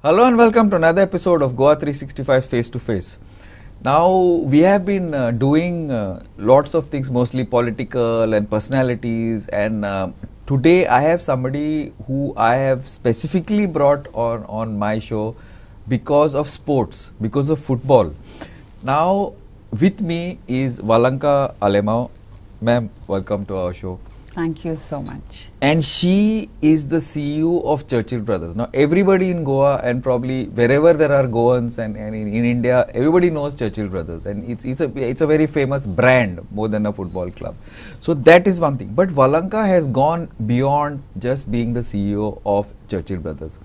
Hello and welcome to another episode of Goa 365 Face to Face. Now we have been doing lots of things, mostly political and personalities, and today I have somebody who I have specifically brought on my show because of sports, because of football. Now with me is Valanka Alemao. Ma'am, welcome to our show. Thank you so much. And she is the CEO of Churchill Brothers. Now everybody in Goa and probably wherever there are Goans and in India, everybody knows Churchill Brothers, and it's a very famous brand more than a football club. So that is one thing. But Valanka has gone beyond just being the CEO of Churchill Brothers.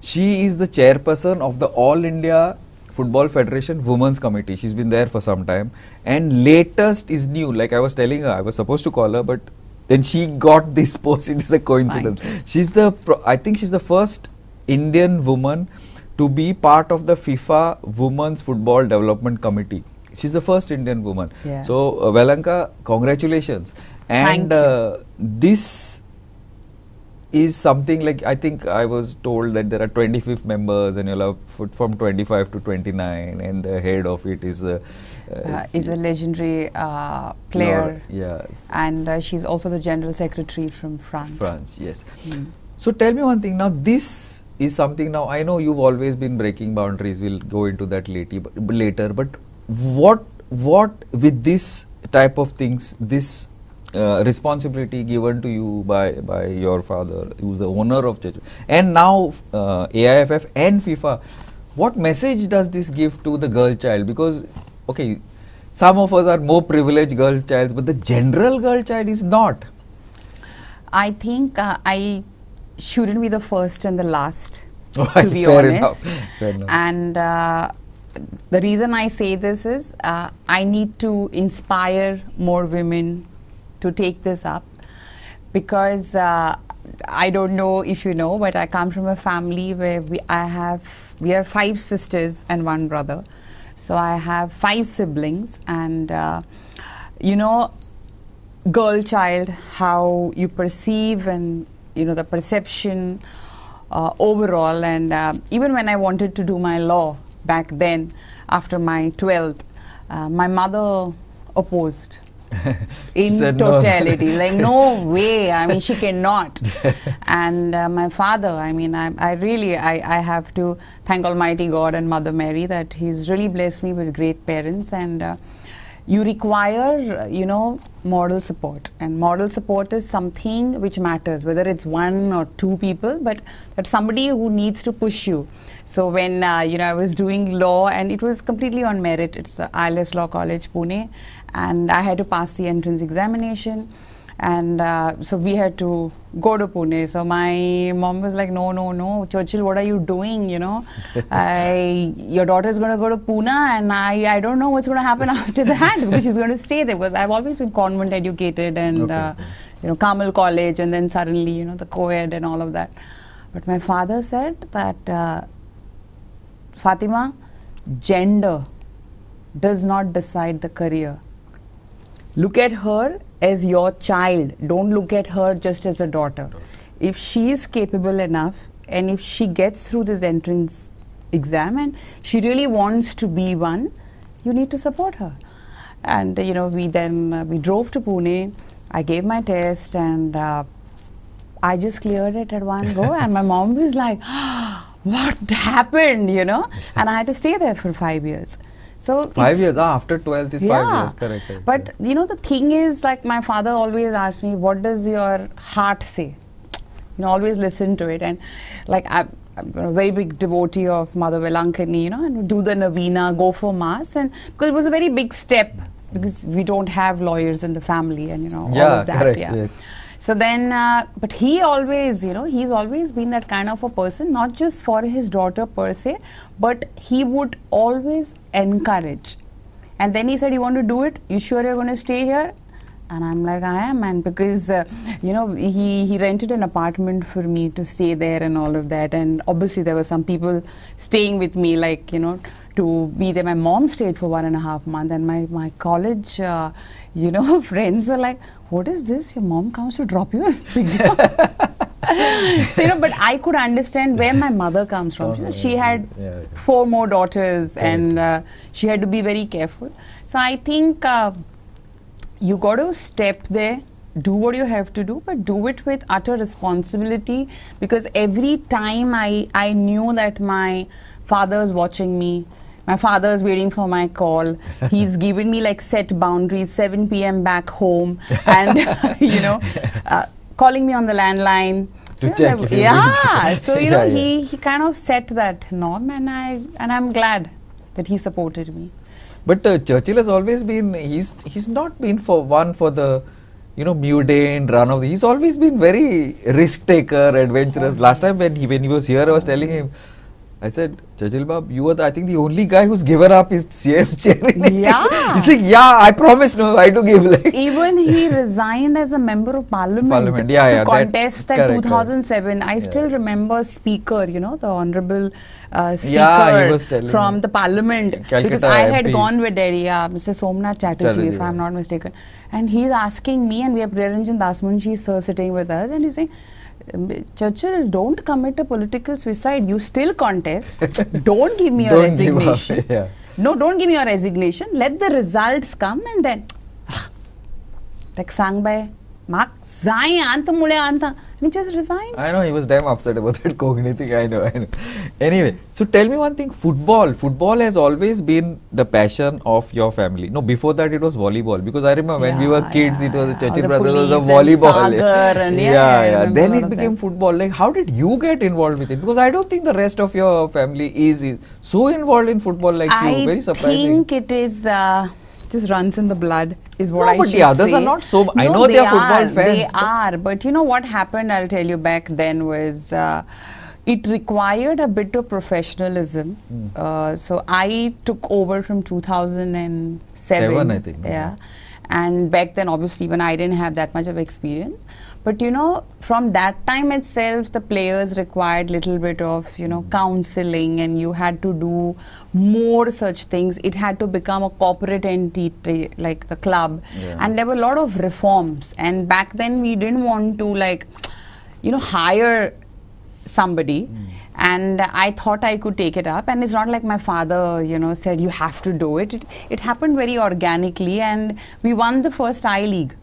She is the chairperson of the All India Football Federation Women's Committee. She's been there for some time, and latest is new. Like I was telling her, I was supposed to call her, but then she got this post. It is a coincidence. She's I think she's the first Indian woman to be part of the FIFA Women's Football Development Committee. She's the first Indian woman. Yeah. So Valanka, congratulations. And this is something like, I think I was told that there are 25 members and you'll have from 25 to 29, and the head of it is a legendary player. Yeah. And she's also the general secretary from France. France, yes. So tell me one thing. Now this is something, now I know you've always been breaking boundaries. We'll go into that later. But what with this type of things, this responsibility given to you by your father, who's the owner of Churchill, and now AIFF and FIFA, what message does this give to the girl child? Because okay, some of us are more privileged girl childs, but the general girl child is not. I think I shouldn't be the first and the last, to be Fair honest. Fair enough. And the reason I say this is I need to inspire more women to take this up, because I don't know if you know, but I come from a family where we are 5 sisters and 1 brother. So I have 5 siblings, and you know, girl child, how you perceive, and you know, the perception overall. And even when I wanted to do my law back then, after my 12th, my mother opposed. In totality, like no way, I mean she cannot. And my father, I mean I really have to thank Almighty God and Mother Mary that He's really blessed me with great parents. And you require, you know, moral support, and moral support is something which matters, whether it's 1 or 2 people, but that's somebody who needs to push you. So when you know, I was doing law, and it was completely on merit. It's ILS Law College, Pune, and I had to pass the entrance examination, and so we had to go to Pune. So my mom was like, no, Churchill, what are you doing? You know, your daughter is going to go to Pune, and I don't know what's going to happen after that, because she's going to stay there, because I've always been convent educated, and you know, Carmel College, and then suddenly, you know, the co-ed and all of that. But my father said that Fatima, gender does not decide the career. Look at her as your child. Don't look at her just as a daughter. If she is capable enough, and if she gets through this entrance exam, and she really wants to be one, you need to support her. And you know, we drove to Pune. I gave my test, and I just cleared it at one go. And my mom was like, what happened, you know? And I had to stay there for 5 years. So 5 years, after 12th is 5 years, correct. But you know, the thing is, like my father always asked me, what does your heart say? You know, always listen to it. And like I'm a very big devotee of Mother Valanka, you know, and do the Navina, go for Mass, and because it was a very big step, because we don't have lawyers in the family, and you know, all of that. Correct, yeah, yes. So then, but he always, you know, he's always been that kind of a person, not just for his daughter per se, but he would always encourage. And then he said, you want to do it? You sure you're going to stay here? And I'm like, I am, man, because, you know, he rented an apartment for me to stay there and all of that. And obviously there were some people staying with me, like, you know, to be there. My mom stayed for 1.5 months, and my college, friends were like, "What is this? Your mom comes to drop you and pick you up." So, but I could understand where my mother comes from. She had 4 more daughters, and she had to be very careful. So I think you got to step there, do what you have to do, but do it with utter responsibility, because every time I knew that my father's watching me, my father's waiting for my call, he's given me like set boundaries, 7 p.m. back home, and calling me on the landline to check if so he kind of set that norm, and I'm glad that he supported me. But Churchill has always been, he's not been for the mundane run of he's always been very risk taker, adventurous. Last time when he was here, I was telling him, I said, Churchill Bab, you are I think the only guy who's given up his CM's chair. Yeah. He's like, yeah, I promise, no, I do give. Like even he resigned as a member of parliament, to contest that 2007. I still remember speaker, the honorable speaker he was from the parliament, Calcutta because I had MP. gone with Delhi, Mr. Somnath Chatterjee, if I'm not mistaken. And he's asking me, and we have Niranjan Dasmunshi sir sitting with us, and he's saying, Churchill, don't commit a political suicide. You still contest. Don't give me your resignation. No, don't give me your resignation. Let the results come, and then like sang by Mark and he just resigned. I know, he was damn upset about that Kogni thing. I know. Anyway, so tell me one thing. Football has always been the passion of your family. No, before that it was volleyball, because I remember when we were kids, it was the Churchill brothers was a volleyball. Then it became football. Like, how did you get involved with it? Because I don't think the rest of your family is so involved in football like you. Very surprising. I think it is just runs in the blood, is what I should say. But the others are not so. I know they are football fans. They are, but you know what happened, I'll tell you back then, was it required a bit of professionalism. So I took over from 2007. I think. Yeah. And back then, obviously, even I didn't have that much of experience. But, from that time itself, the players required little bit of, counseling, and you had to do more such things. It had to become a corporate entity, like the club. And there were a lot of reforms. And back then, we didn't want to, hire somebody. And I thought I could take it up, and it's not like my father, said you have to do it. It happened very organically, and we won the first I-League.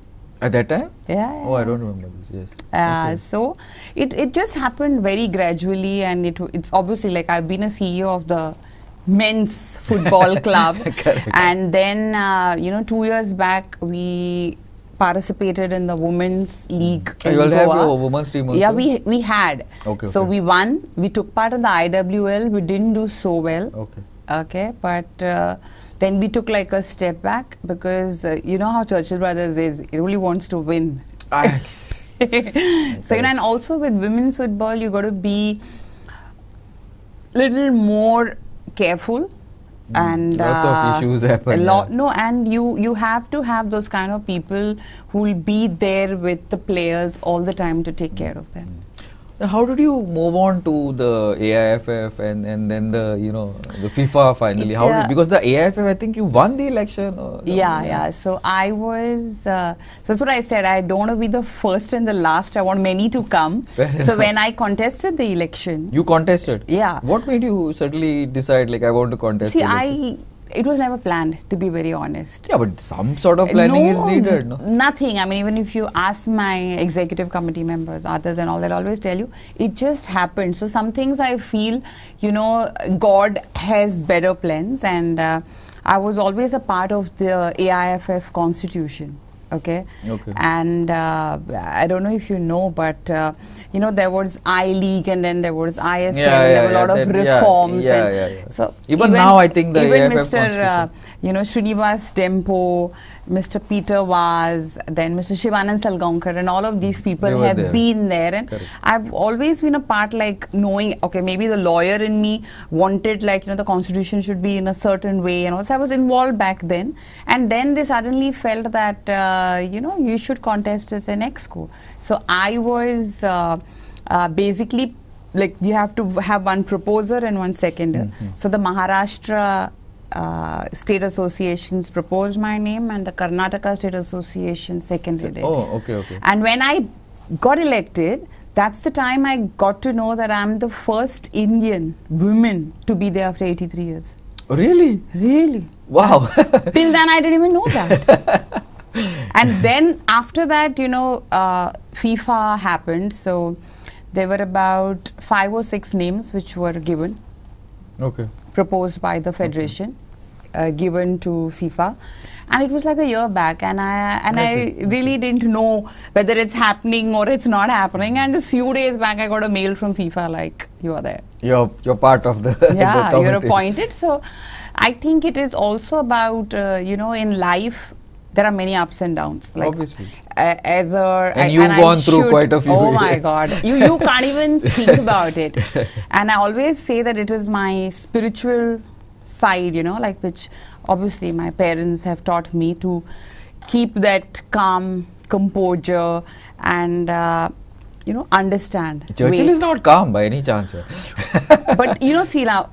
At that time? Yeah. Oh, I don't remember this, yes. So, it just happened very gradually, and it's obviously like I've been a CEO of the men's football club. And then, 2 years back, we participated in the women's league. You all have your women's team also? Yeah, we had. So we won. We took part in the IWL. We didn't do so well. Okay. But then we took like a step back, because you know how Churchill Brothers is. It really wants to win. So and also with women's football, you got to be little more careful. And lots of issues happen. And you have to have those kind of people who will be there with the players all the time to take care of them. How did you move on to the AIFF and then the the FIFA finally? Because the AIFF, I think you won the election. So I was. So that's what I said. I don't want to be the first and the last. I want many to come. So when I contested the election, you contested. Yeah. What made you suddenly decide I want to contest? See, it was never planned, to be very honest. Yeah, but some sort of planning is needed, no? Nothing. I mean, even if you ask my executive committee members, others and all, they'll always tell you, it just happened. So some things I feel, God has better plans, and I was always a part of the AIFF constitution. Okay. And I don't know if you know, but there was I-League, and then there was ISL. There were a lot of reforms. So even now, I think the even AIFF Mr. Srinivas Dempo, Mr. Peter Vaz, then Mr. Shivanand Salgaonkar, and all of these people have been there. And I've always been a part, like knowing, okay, maybe the lawyer in me wanted, like, the constitution should be in a certain way, so I was involved back then. And then they suddenly felt that, you should contest as an exco. So I was basically like you have to have one proposer and one seconder. So the Maharashtra state associations proposed my name, and the Karnataka state association seconded it. Oh, okay, okay. And when I got elected, that's the time I got to know that I'm the first Indian woman to be there after 83 years. Really? Really? Wow. Till then, I didn't even know that. And then after that, you know, FIFA happened. So there were about 5 or 6 names which were given, Okay. proposed by the federation, given to FIFA. And it was like a year back, and I really didn't know whether it's happening or it's not happening. And just few days back, I got a mail from FIFA like, you are there. You're part of the Yeah, the you're committee. appointed. So I think it is also about, you know, in life, there are many ups and downs. Like, Obviously. And you've gone through quite a few. Oh my years. God, you can't even think about it. And I always say that it is my spiritual side, you know, like, which obviously my parents have taught me to keep that calm composure and you know, understand. Churchill is not calm by any chance. But you know, see now,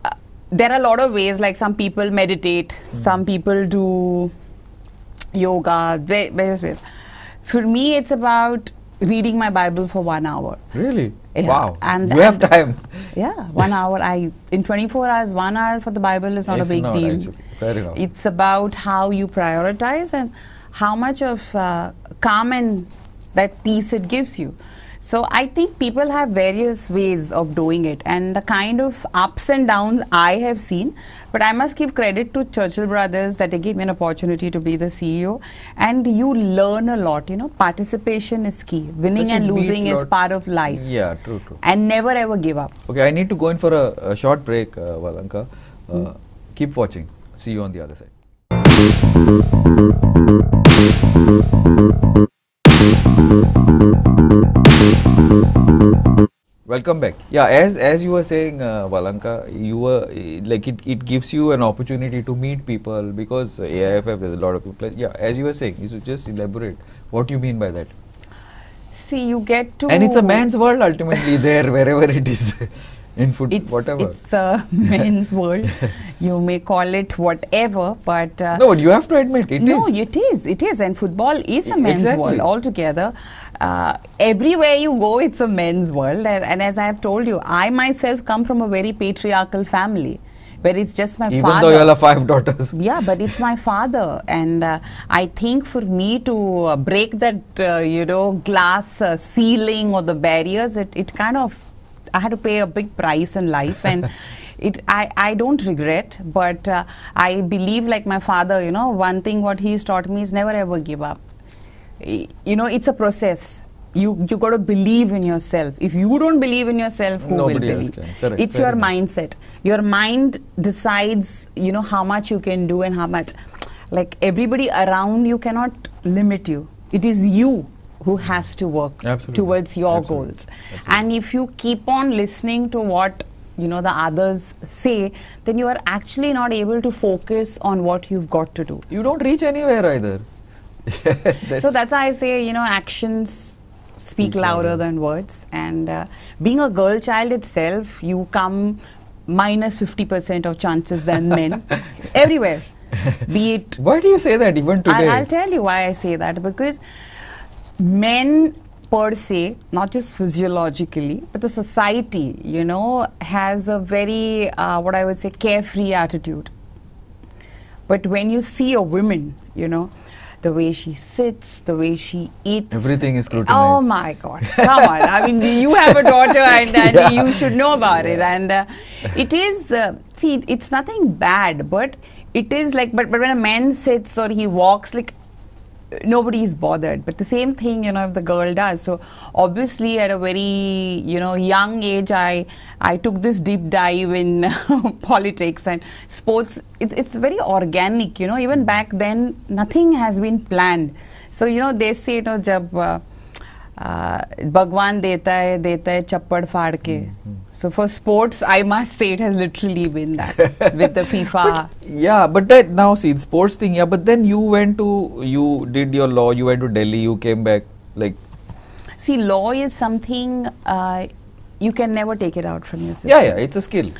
there are a lot of ways, like some people meditate, some people do yoga, various ways. For me, it's about reading my Bible for 1 hour. Really? Yeah, Wow. and- you have and- time. Yeah, 1 hour. In 24 hours, 1 hour for the Bible is not It's a big not deal. actually. Fair enough. It's about how you prioritize and how much of calm and that peace it gives you. So I think people have various ways of doing it, and the kind of ups and downs I have seen. But I must give credit to Churchill Brothers that they gave me an opportunity to be the CEO, and you learn a lot. You know, participation is key. Winning Plus you and meet losing is lot- part of life, Yeah, true, true. and never ever give up. Okay, I need to go in for a short break, Valanka. Keep watching. See you on the other side. Welcome back. Yeah, as you were saying, Valanka, you were like it gives you an opportunity to meet people, because AIFF, there's a lot of people. Yeah, as you were saying, you should just elaborate what you mean by that. See, you get to, And it's a man's world ultimately there, wherever it is. In food, whatever. It's a men's world. You may call it whatever, but No, but you have to admit it no, is. it is, and football is a men's Exactly. world altogether. Everywhere you go, it's a men's world, and as I have told you, I myself come from a very patriarchal family, where it's just my Even father. though you all have 5 daughters. Yeah, but it's my father, and I think for me to break that, you know, glass ceiling or the barriers, it kind of, I had to pay a big price in life, and I don't regret, but I believe, like my father, you know, one thing what he's taught me is never ever give up. You know, it's a process. You got to believe in yourself. If you don't believe in yourself, who Nobody will else believe? can. Correct. It's Fair your enough. mindset. Your mind decides, you know, how much you can do and how much. Like, everybody around you cannot limit you. It is you who has to work Absolutely. towards your Absolutely. goals. And if you keep on listening to what, you know, the others say, then you are actually not able to focus on what you've got to do. You don't reach anywhere either. So that's why I say, you know, actions speak louder than words. And being a girl child itself, you come minus 50% of chances than men everywhere. Be it. Why do you say that even today? I'll tell you why I say that, because men per se, not just physiologically, but the society, you know, has a very, what I would say, carefree attitude. But when you see a woman, you know, the way she sits, the way she eats. Everything is scrutinized. Oh my God. Come on. I mean, you have a daughter, and you should know about it. And it is, see, it's nothing bad, but it is like, but when a man sits or he walks, like, nobody is bothered. But the same thing, you know, if the girl does. So obviously at a very, you know, young age, I took this deep dive in politics and sports. It's very organic, you know. Even back then, nothing has been planned. So, you know, they say, you know, jab Bhagwan deta hai chappad faad ke. So for sports, I must say it has literally been that with the FIFA. Yeah, but that now see the sports thing. Yeah, but then you did your law. You went to Delhi. You came back. Like, see, law is something, you can never take it out from your system. Yeah, it's a skill.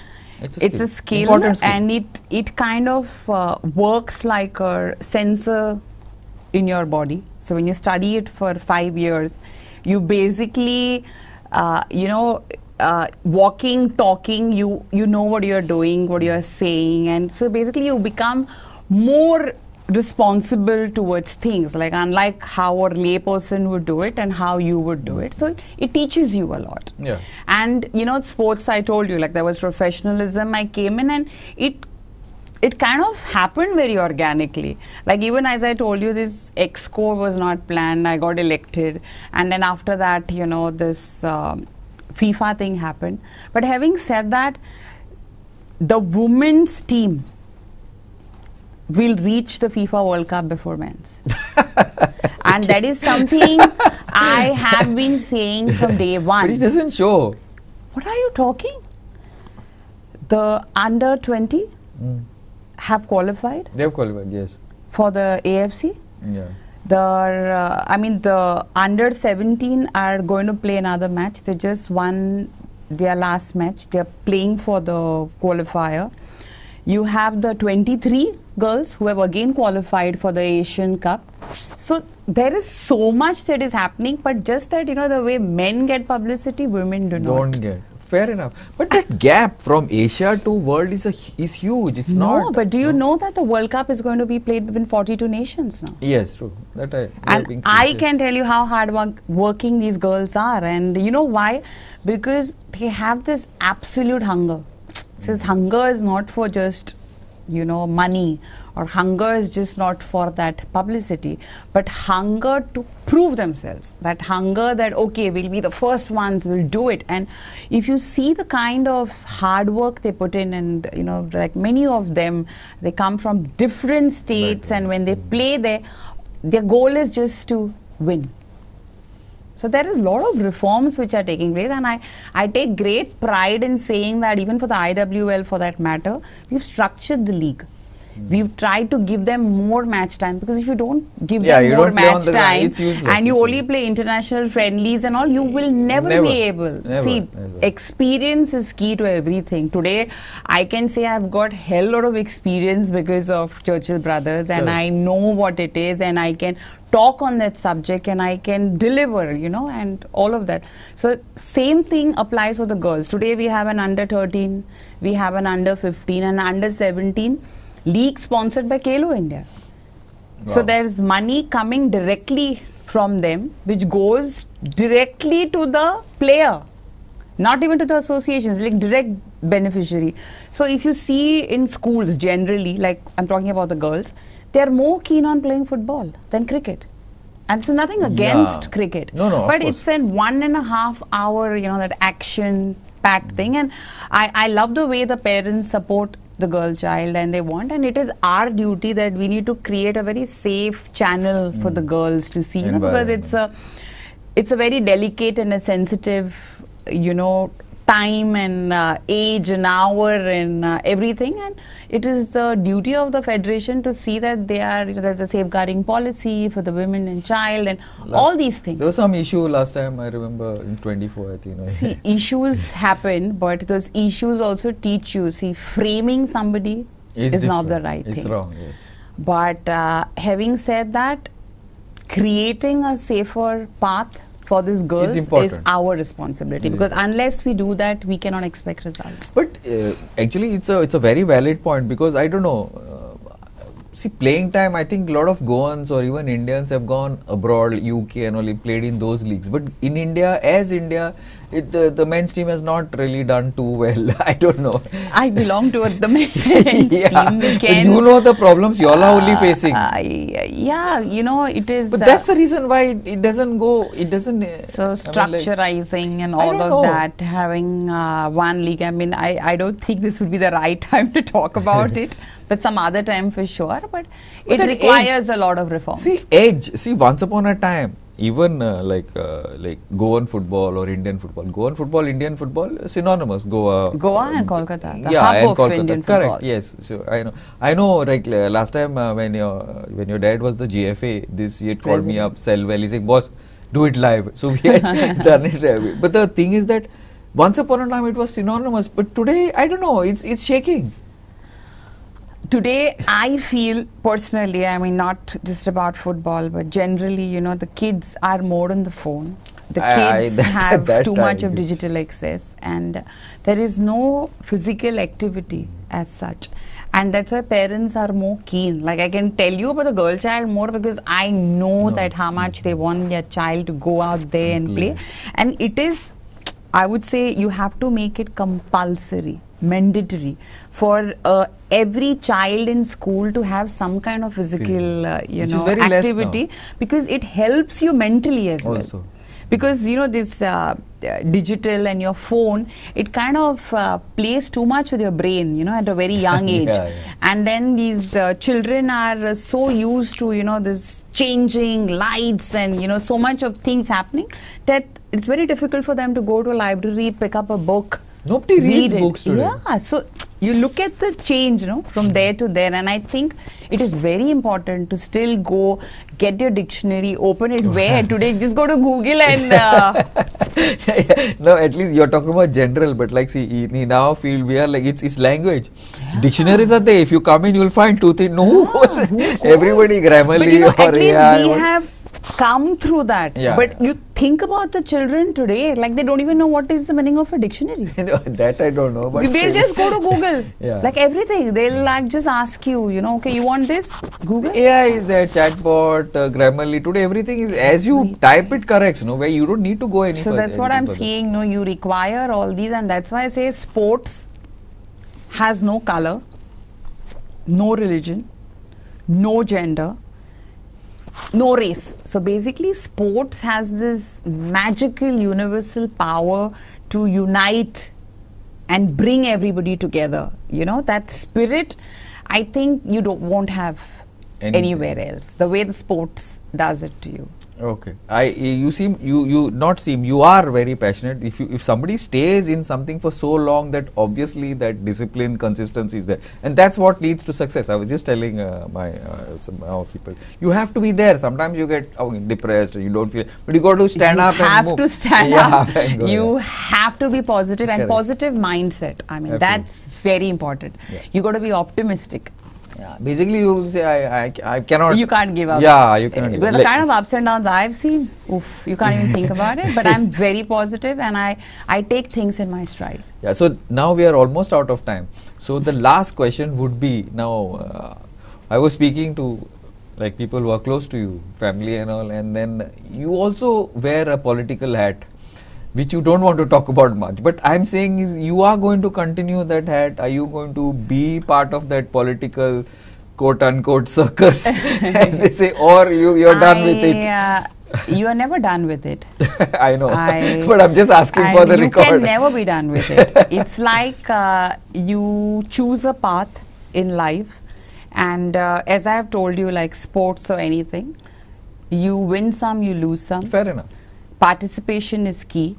It's a skill, Important skill. and it kind of works like a sensor in your body. So when you study it for 5 years, you basically, walking, talking, you know what you're doing, what you're saying, and so basically you become more responsible towards things, like unlike how a layperson would do it and how you would do it. So it teaches you a lot. Yeah. And sports, I told you, like there was professionalism. I came in and it kind of happened very organically. Like even as I told you, this exco was not planned. I got elected, and then after that, this FIFA thing happened. But having said that, the women's team will reach the FIFA World Cup before men's. And that is something I have been saying from day one. But it doesn't show. What are you talking? The under 20 have qualified. They have qualified, yes. For the AFC. Yeah. The under 17 are going to play another match. They just won their last match. They are playing for the qualifier. You have the 23 girls who have again qualified for the Asian Cup. So there is so much that is happening, but just that, the way men get publicity, women do not. Don't get. Fair enough. But that gap from Asia to world is huge. It's not. No, but do you know that the World Cup is going to be played between 42 nations now? Yes, true. And I can tell you how hard working these girls are. And you know why? Because they have this absolute hunger. This hunger is not for just, money, or hunger is just not for that publicity, but hunger to prove themselves. That hunger that, okay, we'll be the first ones, we'll do it. And if you see the kind of hard work they put in, and, like many of them, they come from different states, and when they play there, their goal is just to win. So there is a lot of reforms which are taking place, and I take great pride in saying that even for the IWL, for that matter, we've structured the league. We've tried to give them more match time, because if you don't give them more match time and you only play international friendlies and all, you will never be able. See, experience is key to everything. Today, I can say I've got hell lot of experience because of Churchill Brothers, and I know what it is, and I can talk on that subject, and I can deliver, and all of that. So same thing applies for the girls. Today we have an under 13, we have an under 15, and under 17 league sponsored by Kalo India. Wow. So there's money coming directly from them, which goes directly to the player, not even to the associations, like direct beneficiary. So if you see in schools generally, like I'm talking about the girls, they're more keen on playing football than cricket. And it's nothing against cricket. No, but it's a 1.5 hour, that action-packed thing. And I love the way the parents support the girl child, and they want, and it is our duty that we need to create a very safe channel for the girls to see, because it's a very delicate and a sensitive, time and age and hour and everything, and it is the duty of the federation to see that they are, there's a safeguarding policy for the women and child and all these things. There was some issue last time, I remember in 24, I think. See, issues happen, but those issues also teach you, framing somebody is not the right thing. It's wrong, yes. But having said that, creating a safer path for these girls is our responsibility, because unless we do that, we cannot expect results. But actually, it's a very valid point, because I don't know. See, playing time, I think a lot of Goans or even Indians have gone abroad, UK and all, played in those leagues. But in India, the men's team has not really done too well. I don't know. I belong to the men's team. You know the problems you all are only facing. It is. But that's the reason why it doesn't go. It doesn't. So structurizing and all of that, having one league. I don't think this would be the right time to talk about it, but some other time for sure. But it requires a lot of reform. See, once upon a time, even like Goan football or Indian football. Goan football, Indian football, synonymous. Goa and Kolkata. The hub of Indian football. Correct. Yes. So I know. Like last time when your dad was the GFA, he had called me up, Selwell. He said, "Boss, do it live." So we had done it. But the thing is that Once upon a time it was synonymous, but today I don't know, it's shaking. Today, I feel personally, I mean, not just about football, but generally, you know, the kids are more on the phone. The kids have too much of digital access, and there is no physical activity as such. And that's why parents are more keen. Like, I can tell you about the girl child more because I know that how much they want their child to go out there and play. And it is, I would say, you have to make it compulsory, mandatory for every child in school to have some kind of physical, activity, because it helps you mentally as well. Because, you know, this digital and your phone, it kind of plays too much with your brain, you know, at a very young age. And then these children are so used to, you know, this changing lights and, you know, so much of things happening that it's very difficult for them to go to a library, pick up a book. Nobody reads books today. Yeah, so you look at the change, from there to there, and I think it is very important to still go get your dictionary, open it where today, just go to Google and no, at least you're talking about general, but like see in our field we are like it's language. Dictionaries are there. If you come in, you'll find 2, 3. No, who goes? Everybody Grammarly, but, you know, or at least we have come through that. But you think about the children today, like they don't even know what is the meaning of a dictionary. That I don't know. But they'll just go to Google. Like everything, they'll like just ask you, okay, you want this? Google. AI is there, chatbot, Grammarly. Today everything is as you type it corrects, where you don't need to go any further. So that's what I'm saying. No, you require all these, and that's why I say sports has no color, no religion, no gender, no race. So basically sports has this magical universal power to unite and bring everybody together. That spirit I think you won't have anywhere else, the way the sports does it to you. Okay, you are very passionate. If somebody stays in something for so long, that obviously that discipline, consistency is there, and that's what leads to success. I was just telling some people, you have to be there. Sometimes you get depressed, you don't feel, but you got to stand up and move. You have to stand up. You have to be positive and positive mindset. I mean, that's very important. You got to be optimistic. Yeah, basically you say I cannot. You can't give up. Yeah, you cannot. Because the kind of ups and downs I've seen, oof, you can't even think about it. But I'm very positive and I take things in my stride. Yeah. So now we are almost out of time. So the last question would be, now I was speaking to like people who are close to you, family and all, and then you also wear a political hat, which you don't want to talk about much. But I'm saying is, you are going to continue that hat. Are you going to be part of that political quote-unquote circus, as they say, or you're done with it? You are never done with it. I know, but I'm just asking for the record. You can never be done with it. It's like you choose a path in life, and as I have told you, like sports or anything, you win some, you lose some. Fair enough. Participation is key.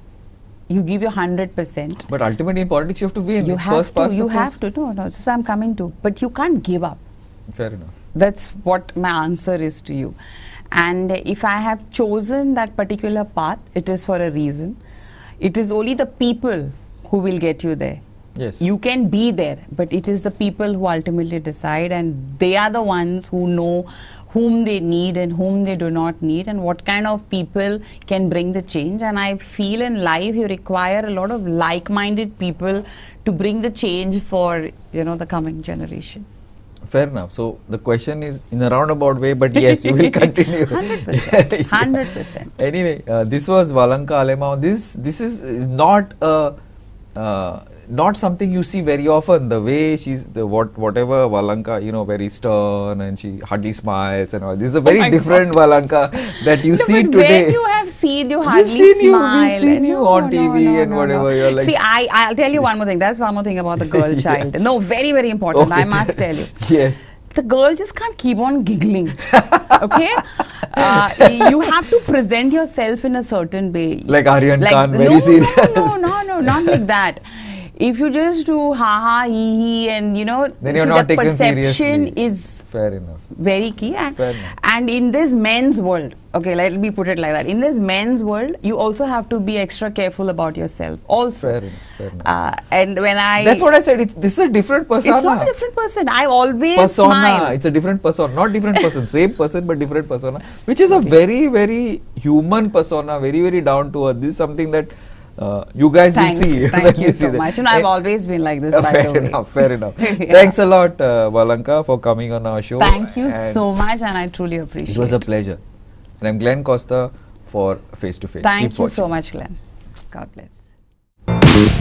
You give your 100%. But ultimately in politics you have to win. You have to. You have to. No, so I'm coming to. But you can't give up. Fair enough. That's what my answer is to you. And if I have chosen that particular path, it is for a reason. It is only the people who will get you there. Yes. You can be there, but it is the people who ultimately decide, and they are the ones who know whom they need and whom they do not need, and what kind of people can bring the change. And I feel in life you require a lot of like-minded people to bring the change for the coming generation. Fair enough. So the question is in a roundabout way, but yes, you will continue. 100%. 100%. Anyway, this was Valanka Alemao. This is not a not something you see very often. The way she's whatever Valanka, very stern, and she hardly smiles and all. This is a very different Valanka that you see today. When you have seen you hardly smile. We've seen you on TV and whatever. You're like. See, I'll tell you one more thing. That's one more thing about the girl child. No, very, very important. Okay. I must tell you. Yes. The girl just can't keep on giggling. Okay? You have to present yourself in a certain way. Like Aryan Khan, very serious. No, not like that. If you just do ha ha he and Then you're see, not the taken perception seriously. is Fair enough. very key, Fair enough. and in this men's world, okay, let me put it like that. In this men's world, you also have to be extra careful about yourself. Also, Fair enough. Fair enough. And when That's what I said. This is a different persona. it's not a different person. I always Persona. smile. It's a different persona, not different person. Same person but different persona, which is a very, very human persona. Very, very down to earth. This is something that you guys will see. Thank when you you see so that. much. And I've always been like this, by Fair the way. enough. Fair enough. Yeah. Thanks a lot, Valanka, for coming on our show. Thank you And so much, and I truly appreciate it was a pleasure. And I'm Glenn Costa for Face to Face. Thank Keep you watching. so much, Glenn. God bless.